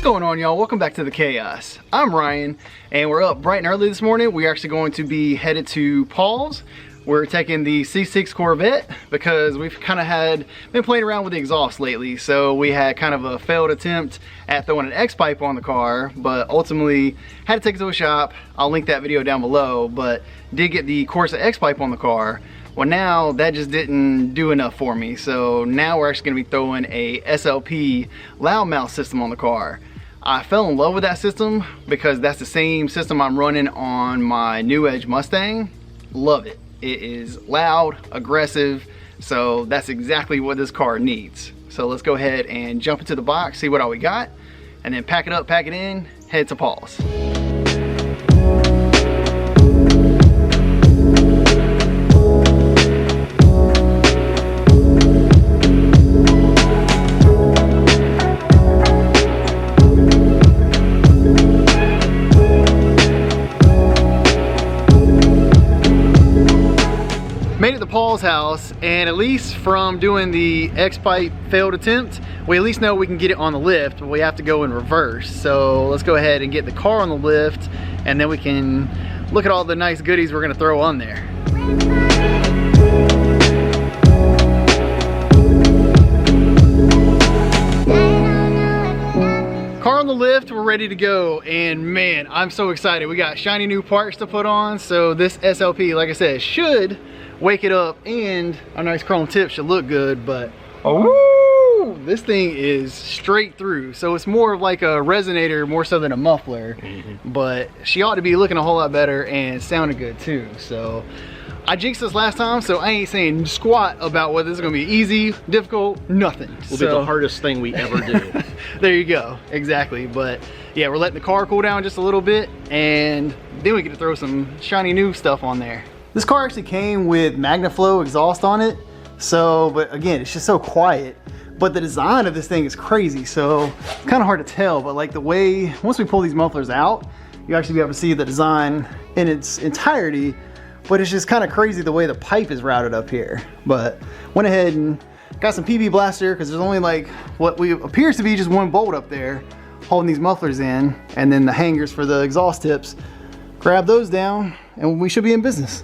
going on, y'all? Welcome back to the chaos. I'm Ryan and we're up bright and early this morning. We're actually going to be headed to Paul's. We're taking the C6 Corvette because we've kind of been playing around with the exhaust lately. So we had kind of a failed attempt at throwing an X-pipe on the car, but ultimately had to take it to a shop. I'll link that video down below, but did get the Corsa X-pipe on the car. Well, now that just didn't do enough for me. So now we're actually gonna be throwing a SLP Loudmouth system on the car. I fell in love with that system because that's the same system I'm running on my New Edge Mustang. Love it. It is loud, aggressive, so that's exactly what this car needs. So let's go ahead and jump into the box, see what all we got, and then pack it up, pack it in, head to Paul's. Made it to Paul's house, and at least from doing the X-pipe failed attempt, we at least know we can get it on the lift, but we have to go in reverse. So let's go ahead and get the car on the lift, and then we can look at all the nice goodies we're gonna throw on there. Car on the lift, we're ready to go, and man, I'm so excited. We got shiny new parts to put on, so this SLP, like I said, should wake it up, and our nice chrome tip should look good. But oh, this thing is straight through, so it's more of like a resonator more so than a muffler. But she ought to be looking a whole lot better and sounding good too. So I jinxed this last time, so I ain't saying squat about whether this is gonna be easy, difficult, nothing. Will be the hardest thing we ever do. There you go, exactly. But yeah, we're letting the car cool down just a little bit, and then we get to throw some shiny new stuff on there. This car actually came with MagnaFlow exhaust on it, so, but again, it's just so quiet. But the design of this thing is crazy, so it's kind of hard to tell. But like the way, once we pull these mufflers out, you actually be able to see the design in its entirety. But it's just kind of crazy the way the pipe is routed up here. But went ahead and got some PB blaster because there's only like what appears to be just one bolt up there holding these mufflers in, and then the hangers for the exhaust tips. Grab those down and we should be in business.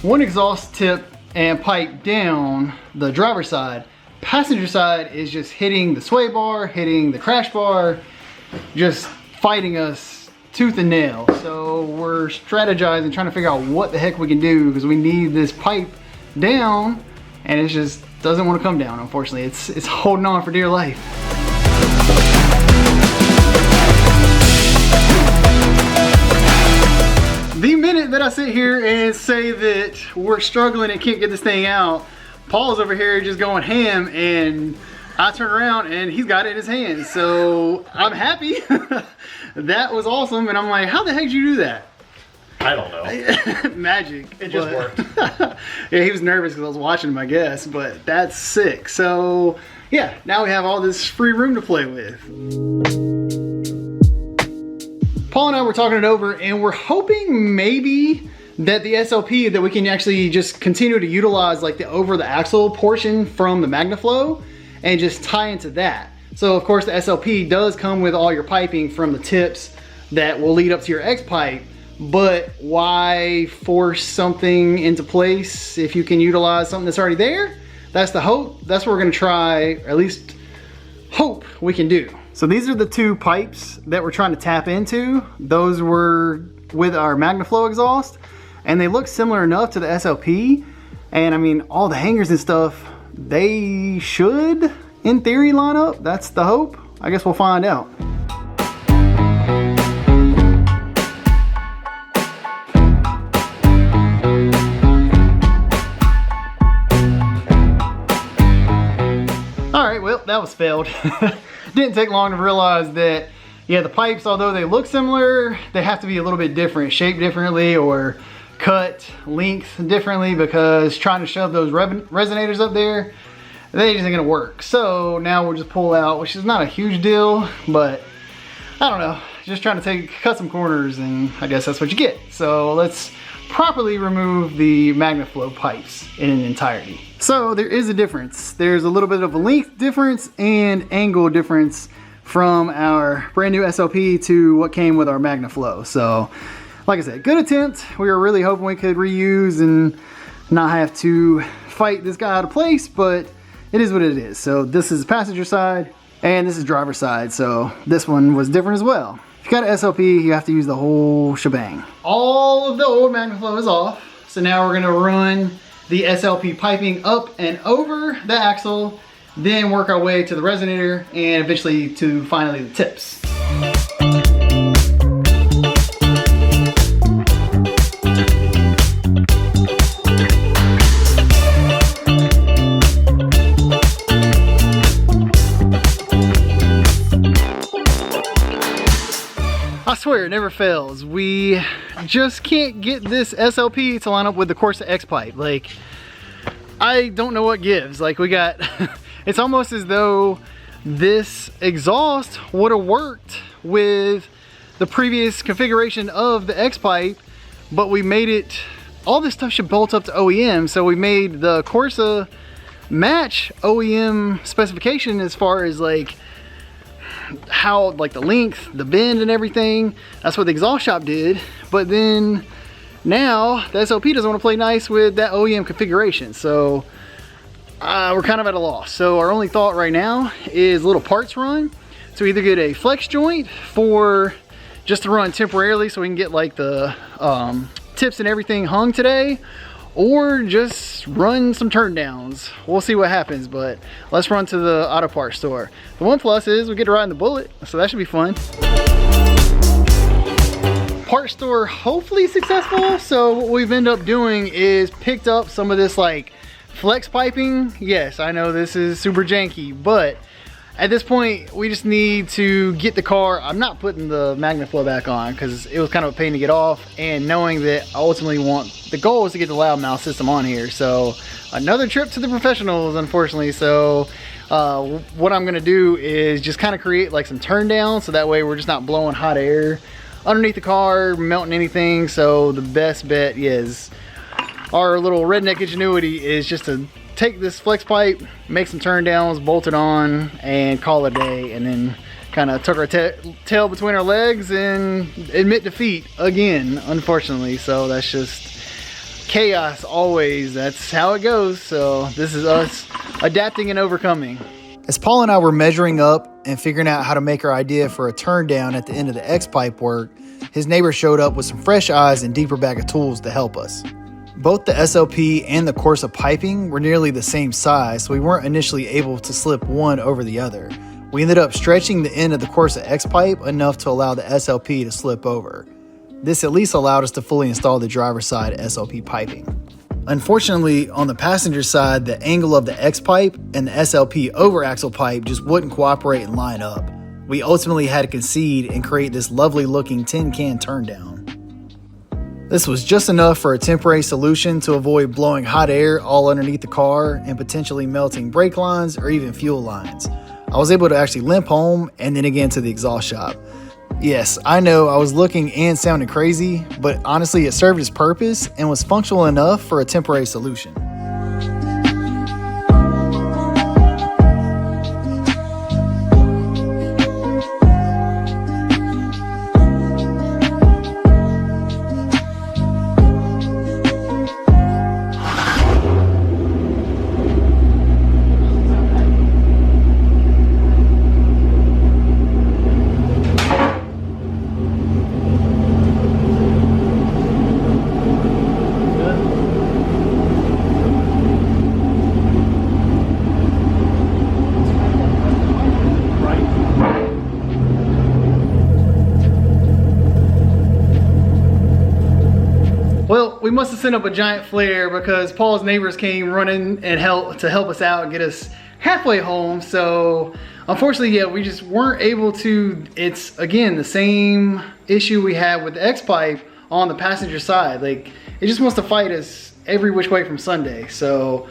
One exhaust tip and pipe down the driver's side. Passenger side is just hitting the sway bar, hitting the crash bar, just fighting us tooth and nail. So we're strategizing, trying to figure out what the heck we can do, because we need this pipe down, and it just doesn't want to come down, unfortunately. It's holding on for dear life. The minute that I sit here and say that we're struggling and can't get this thing out, Paul's over here just going ham, and I turn around and he's got it in his hands. So I'm happy. That was awesome. And I'm like, how the heck did you do that? I don't know. Magic. It just worked. Yeah, he was nervous because I was watching him, I guess, but that's sick. So yeah, now we have all this free room to play with. Paul and I were talking it over, and we're hoping maybe that the SLP, that we can actually just continue to utilize like the over the axle portion from the MagnaFlow and just tie into that. So of course the SLP does come with all your piping from the tips that will lead up to your X-pipe, but why force something into place if you can utilize something that's already there? That's the hope. That's what we're gonna try, or at least hope we can do. So these are the two pipes that we're trying to tap into. Those were with our MagnaFlow exhaust, and they look similar enough to the SLP. And I mean, all the hangers and stuff, they should, in theory, line up. That's the hope. I guess we'll find out. All right, well, that was failed. Didn't take long to realize that, yeah, the pipes, although they look similar, they have to be a little bit different, shaped differently, or cut length differently, because trying to shove those resonators up there, they just ain't gonna work. So now we'll just pull out, which is not a huge deal, but I don't know, just trying to cut some corners, and I guess that's what you get. So let's properly remove the MagnaFlow pipes in an entirety. So there is a difference. There's a little bit of a length difference and angle difference from our brand new SLP to what came with our MagnaFlow. So like I said, good attempt. We were really hoping we could reuse and not have to fight this guy out of place, but it is what it is. So this is passenger side and this is driver side. So this one was different as well. If you got an SLP, you have to use the whole shebang. All of the old MagnaFlow is off. So now we're gonna run the SLP piping up and over the axle, then work our way to the resonator and eventually to finally the tips. I swear it never fails. We just can't get this SLP to line up with the Corsa X-pipe. Like, I don't know what gives. Like, we got, it's almost as though this exhaust would have worked with the previous configuration of the X-pipe, but we made it, all this stuff should bolt up to OEM, so we made the Corsa match OEM specification as far as like how, like the length, the bend and everything. That's what the exhaust shop did. But then now the SLP doesn't want to play nice with that OEM configuration. So we're kind of at a loss. So our only thought right now is a little parts run. So either get a flex joint for just to run temporarily so we can get like the tips and everything hung today, or just run some turn downs. We'll see what happens, but let's run to the auto parts store. The one plus is we get to ride in the Bullet, so that should be fun. Parts store hopefully successful. So what we've ended up doing is picked up some of this like flex piping. Yes, I know this is super janky, but at this point we just need to get the car. I'm not putting the MagnaFlow back on because it was kind of a pain to get off, and knowing that I ultimately want, the goal is to get the loudmouth system on here. So another trip to the professionals, unfortunately. So what I'm gonna do is just kind of create like some turn down, so that way we're just not blowing hot air underneath the car, melting anything. So the best bet is, our little redneck ingenuity is just to take this flex pipe, make some turn downs, bolt it on, and call it a day, and then kind of tuck our tail between our legs and admit defeat again, unfortunately. So that's just chaos always. That's how it goes. So this is us adapting and overcoming. As Paul and I were measuring up and figuring out how to make our idea for a turn down at the end of the X-pipe work, his neighbor showed up with some fresh eyes and deeper bag of tools to help us. Both the SLP and the Corsa piping were nearly the same size, so we weren't initially able to slip one over the other. We ended up stretching the end of the Corsa X-pipe enough to allow the SLP to slip over. This at least allowed us to fully install the driver's side SLP piping. Unfortunately, on the passenger side, the angle of the X-pipe and the SLP over axle pipe just wouldn't cooperate and line up. We ultimately had to concede and create this lovely looking tin can turn down. This was just enough for a temporary solution to avoid blowing hot air all underneath the car and potentially melting brake lines or even fuel lines. I was able to actually limp home and then again to the exhaust shop. Yes, I know I was looking and sounding crazy, but honestly it served its purpose and was functional enough for a temporary solution. Well, we must have sent up a giant flare because Paul's neighbors came running and help us out and get us halfway home. So unfortunately, yeah, we just weren't able to. It's again the same issue we had with the X-pipe on the passenger side. Like, it just wants to fight us every which way from Sunday. So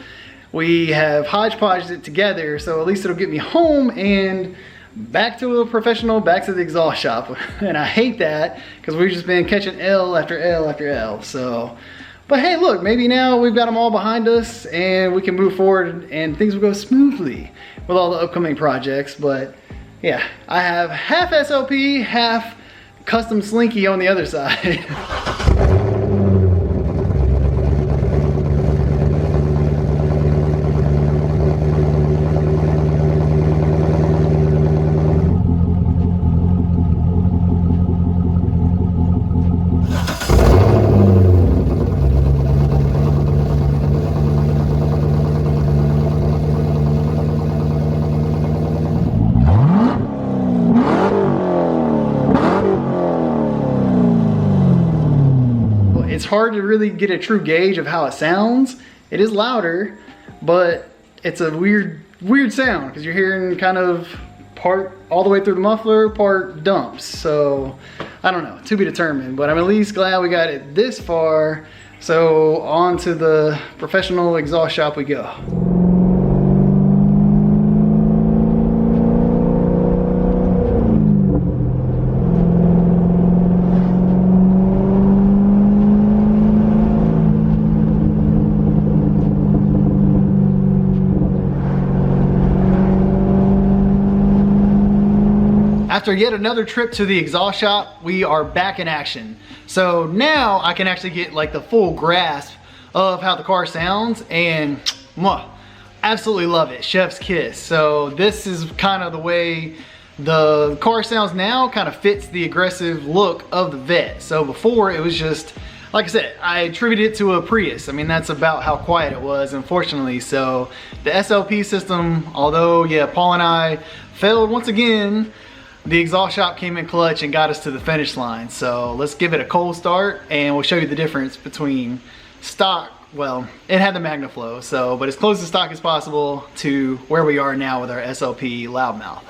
we have hodgepodged it together, so at least it'll get me home and back to a professional, back to the exhaust shop. And I hate that because we've just been catching L after L after L. So, but hey, look, maybe now we've got them all behind us and we can move forward and things will go smoothly with all the upcoming projects. But yeah, I have half SLP, half custom slinky on the other side. It's hard to really get a true gauge of how it sounds. It is louder, but it's a weird sound because you're hearing kind of part all the way through the muffler, part dumps. So I don't know, to be determined, but I'm at least glad we got it this far. So on to the professional exhaust shop we go. After yet another trip to the exhaust shop, we are back in action. So now I can actually get like the full grasp of how the car sounds, and absolutely love it, chef's kiss. So this is kind of the way the car sounds now, kind of fits the aggressive look of the Vette. So before it was just, like I said, I attributed it to a Prius. I mean, that's about how quiet it was, unfortunately. So the SLP system, although yeah, Paul and I failed once again, the exhaust shop came in clutch and got us to the finish line. So let's give it a cold start and we'll show you the difference between stock. Well, it had the MagnaFlow, so, but as close to stock as possible to where we are now with our SLP Loudmouth.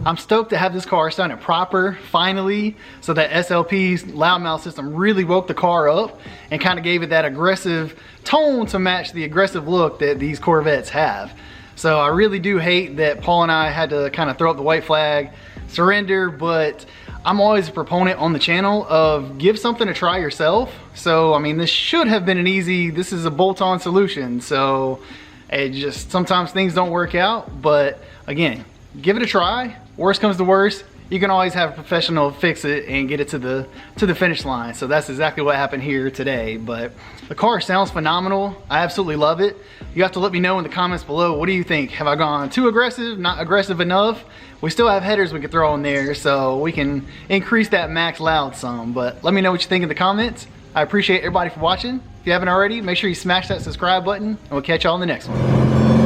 I'm stoked to have this car sounding proper finally, so that SLP's loudmouth system really woke the car up and kind of gave it that aggressive tone to match the aggressive look that these Corvettes have. So I really do hate that Paul and I had to kind of throw up the white flag, surrender, but I'm always a proponent on the channel of give something a try yourself. So I mean, this should have been this is a bolt-on solution. So it just, sometimes things don't work out, but again, give it a try. Worst comes to worst, you can always have a professional fix it and get it to the finish line. So that's exactly what happened here today. But the car sounds phenomenal. I absolutely love it. You have to let me know in the comments below, what do you think? Have I gone too aggressive, not aggressive enough? We still have headers we could throw in there, so we can increase that max loud some. But let me know what you think in the comments. I appreciate everybody for watching. If you haven't already, make sure you smash that subscribe button, and we'll catch y'all in the next one.